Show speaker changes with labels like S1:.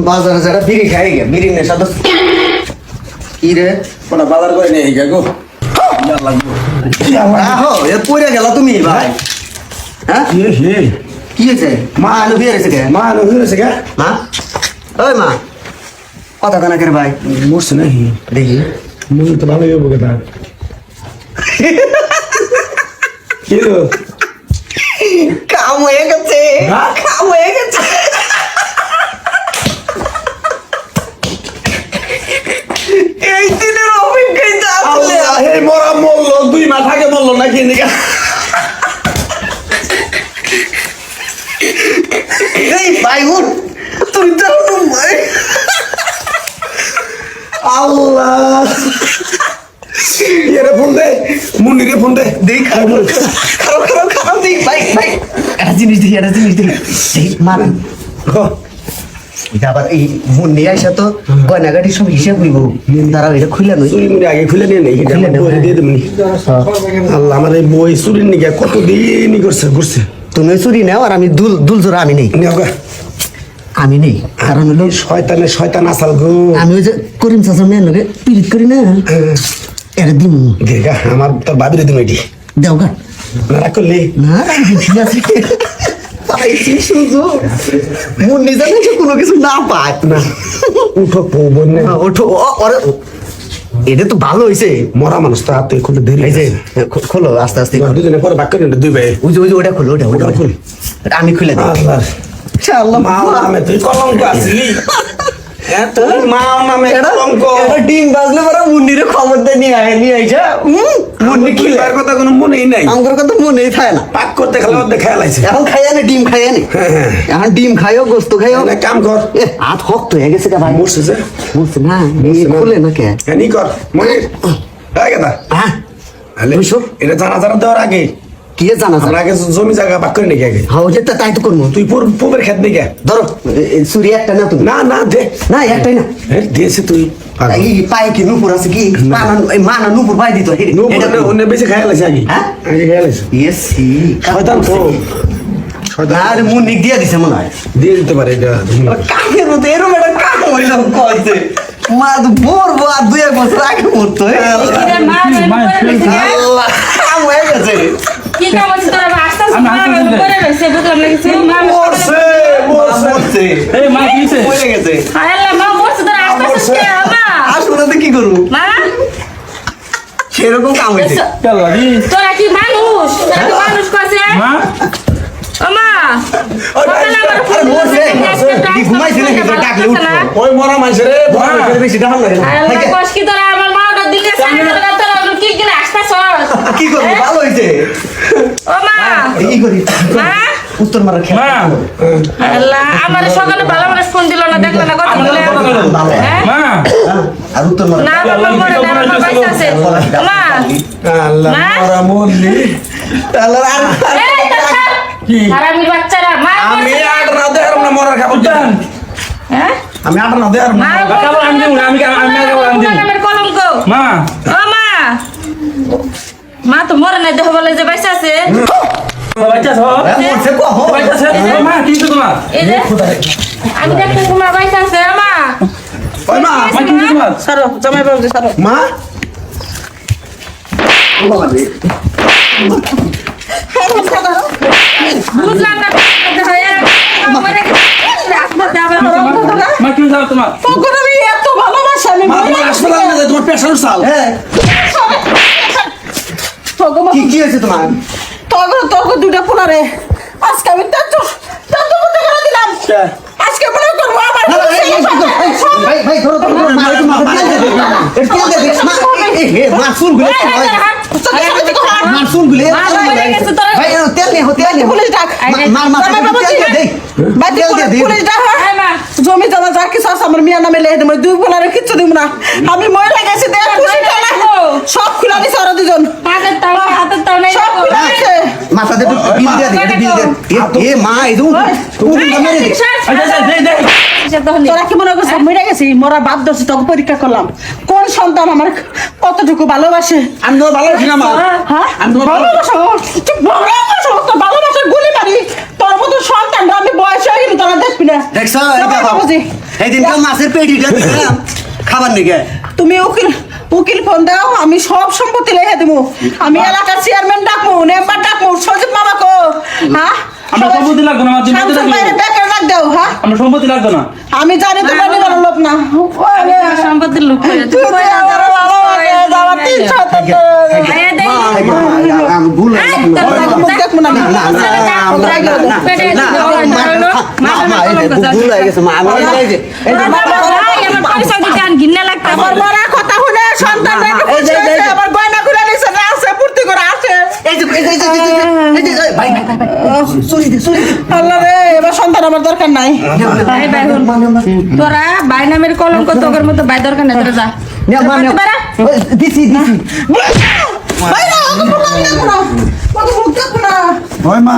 S1: বাজারে যারা বিড়ি খাই গে বিড়ি নেশা তো কি রে
S2: কোনা বাজার করে নিয়ে গেগো
S1: আহো এ পড়ে গেল তুমি ভাই হ্যাঁ কি হয়েছে মা আলু বিয়ে রয়েছে কে
S2: মা হয়েছে কে
S1: মা ওই মা কথা কানা করে ভাই
S2: মরছে নাকি
S1: দেখি
S2: মনে তো ভালোই হবো কেটা কি
S1: কাম হয়ে গেছে কাম হয়ে গেছে এই দিনের অপেক্ষায় আসলে
S2: এই মরা মরলো 2 মাস আগে মরলো নাকি নিকা
S1: এই ভাই উঠ তুই যাও না ভাই
S2: আল্লাহ এরে ফোন দে মুন্নিরে ফোন দে
S1: দেখ খারাপ দেখ ভাই ভাই একটা জিনিস দেখি মান আবার এই মুন্নি আইসা তো গয়নাগাটি সব হিসাব নিব তারা এটা খুলে নই
S2: চুরি মুড়ি আগে খুলে নিয়ে নেই দিয়ে দেবনি আল্লাহ আমার এই বই চুরির নিকে কত দিনই ঘুরছে
S1: তুমি চুরি নাও আর আমি দুল জোড়া আমি নেই আমি নেই কারণ হলো
S2: শয়তান আসাল গো
S1: আমি ওই যে করিম চাচার মেয়ের লোকে পিরিত করি না এটা দিম
S2: গা আমার তোর ভাবিরে দিম এটি
S1: দেও গা
S2: না রাখ করলি
S1: না ঠিক আছে পাইছি সুযোগ মুন্নি জানে যে কোনো কিছু না পায়
S2: না উঠো পৌবন
S1: ওঠো ওরে এটা তো ভালো হয়েছে
S2: মরা মানুষ তো হাতে খুলে দেরি
S1: এই যে খোলো আস্তে আস্তে
S2: দুজনে পরে বাক্য নিয়ে দুই ভাই
S1: ওই যে ওটা খোলো ওটা খোল আমি খুলে দিই
S2: আল্লাহ
S1: আল্লাহ
S2: মা নামে তুই কলঙ্ক আসলি হ্যাঁ তোর মা নামে কলঙ্ক
S1: এটা ডিম বাজলে পরে মুন্নিরে খবর দিয়ে নিয়ে আইসা মুন্নি কি
S2: তার কথা কোনো মনেই নাই
S1: আমার কথা মনেই থাকে না
S2: পাক করতে খেলা ওদের খেলাইছে
S1: এখন খাইয়া নে ডিম খাইয়া নে এখন ডিম খাইও গোস্ত খাইও
S2: কাম কর
S1: হাত শক্ত হয়ে গেছে ভাই
S2: মরছে যে
S1: বুঝছে না খুলে না কে
S2: নি কর মনে গেদা
S1: হ্যাঁ
S2: হলে এটা জানা দেওয়ার আগে
S1: কি জানা
S2: আমরা আগে জমি জায়গা বাক করে নিয়ে আগে
S1: হ্যাঁ ওই যে তাই তো করবো
S2: তুই পুবের খেত নিয়ে
S1: ধরো চুরি একটা না তুমি
S2: না দে
S1: না একটাই না
S2: দিয়েছে তুই
S1: এই পায়ে কি নুপুর আছে কি মানা নুপুর পাই দিত এটা
S2: অন্য বেশি খেয়ালাইছে আগে
S1: হ্যাঁ
S2: আগে খেয়ালাইছে
S1: ইয়েসি
S2: শয়তান তো
S1: আর মুন্নি দিয়া দিছে মনে হয়
S2: দিয়ে দিতে পারে এটা
S1: কাকের মতো এরকম একটা কাক হইল কইছে মা তো বলবো আর 2 বছর আগে মরতো আল্লাহ কাম হয়ে গেছে
S3: কি কাম আছে তোরা আস্তে আস্তে করে রইছে বুঝলাম না কিছু
S1: মরছে
S4: এই মা কিছে
S1: হয়ে গেছে
S3: আল্লাহ মা মরছে তোরা আস্তে আস্তে মা
S1: আসলে তো কি করব
S3: মা
S1: সেরকম কাম হইছে
S4: চল দি
S3: তোরা কি মানুষ কাছে
S4: মা
S3: ও মা
S1: আরে মরছে কি ঘুমাইছিল কি ডাকলে উঠো
S2: ওই মরা মানুষের রে
S1: বেশি ডাল লাগে
S3: আল্লাহ কষ্ট তোরা আমার মাটা দিকে সামনে তোরা কি কি আসতাছ
S1: কি করব ভালো হইছে
S3: ও মা
S1: কি করি
S3: মা
S1: উত্তর মারা খেলা
S4: মা
S3: আল্লাহ আমার সকালে ভালো মানুষ ফোন দিল না দেখলো না কথা বলে হ্যাঁ
S4: মা
S1: আর উত্তর মারা
S3: না বাবা মরে না আমার পয়সা আছে মা
S2: আল্লাহ মরা মরলি
S1: আল্লাহ আর
S3: এই কথা
S4: কি
S3: হারামির বাচ্চারা মা
S2: আমি আট না দেয়ার না মরার খাবার
S4: জান
S3: হ্যাঁ
S2: আমি আট না দেয়ার
S3: মা
S4: কাবল আনদি আমি কাবল আনদি
S3: আমার কলঙ্ক
S4: মা
S3: ও মা মা তো মরে নাই দেহ বলে যে পয়সা আছে
S4: বাচ্চা সব
S1: মরছে কো
S4: বাচ্চা সব মা কি তো তোমার
S3: এই যে আমি দেখতে তোমার পয়সা আছে মা
S2: ওই মা
S4: মা কি তো তোমার
S3: সারো জামাই বাবু সারো
S2: মা
S3: বুঝলাম না মরে
S4: মা কি তো তোমার
S3: তখন আমি এত ভালোবাসা আমি
S2: মা তোমার হাসপাতাল না যায় তোমার প্রেসার চাল
S1: হ্যাঁ কি হয়েছে তোমার
S5: তখন দুটা পোলারে আজকে আমি তত মতো করে দিলাম আজকে মনে করবো আবার
S1: ভাই ভাই ধরো মার একটু মার একটু দে দে মা মাসুল গুলো মাসুল গুলো ভাই তেল নে
S5: পুলিশ ডাক
S1: মার মার তেল দে
S5: পুলিশ ডাক জমি জমা যা কিছু আছে আমার মিয়া নামে লেখে দেবো 2 পোলারে কিচ্ছু দিব না আমি মহিলা গেছি দেখ সব খুলা দিছে ওরা দুজন
S3: হাতের তাও নাই
S5: সব খুলা দিছে
S1: মাথাতে একটু বিল দে এ মা এদু
S4: আচ্ছা দে দে
S5: তোরা কি মনে করছিস মরে গেছি মরা বাপ ধরছি তোকে পরীক্ষা করলাম কোন সন্তান আমার কতটুকু ভালোবাসে
S2: আমি তো ভালো ছিলাম
S5: হ্যাঁ
S2: আমি তো
S5: ভালোবাসো তুই ভালোবাসো তো ভালোবাসার গুলি মারি তোর মতো সন্তান আমি বয়স হয়ে গেল তোরা দেখবি না
S1: দেখছ এই
S5: সবাই
S1: দেখো
S5: বুঝি।
S1: এই দিনকার মাছের পেটিটা দিলাম খাবার নিকে
S5: তুমি উকিল ফোন দাও আমি সব সম্পত্তি লিখে দেবো আমি এলাকার চেয়ারম্যান ডাকবো মেম্বার ডাকবো সজীব মামা কো হ্যাঁ
S4: আমরা সম্পত্তি লাগবে না, আমার জমি
S5: শামসুর
S4: লাগবে।
S5: বাইরে বেকার রাখ দাও হ্যাঁ
S4: আমরা সম্পত্তি লাগবে না।
S5: আমি জানি তোমার নিবার লোক না
S3: সম্পত্তির লোক করে
S5: তুই আমার ভালোবাসে আমার 300
S1: আমি ভুল হয়ে গেল।
S5: দেখবো না আমি।
S1: ভুল হয়ে গেছে মা আমার এই যে
S5: আমার মরা কথা শুনে সন্তান আমার গয়না খুলে নিছে না আছে পূর্তি করে আছে
S1: এই যে ভাই সরি দে
S5: আল্লাহ রে এবার সন্তান আমার দরকার নাই
S3: তোরা ভাই নামের কলঙ্ক তোর মতো ভাই দরকার নেই তোরা যা
S1: দিছি
S5: ভাই না, অত বললাম দেখো না, অত বলতে দেখো না।
S1: ওই মা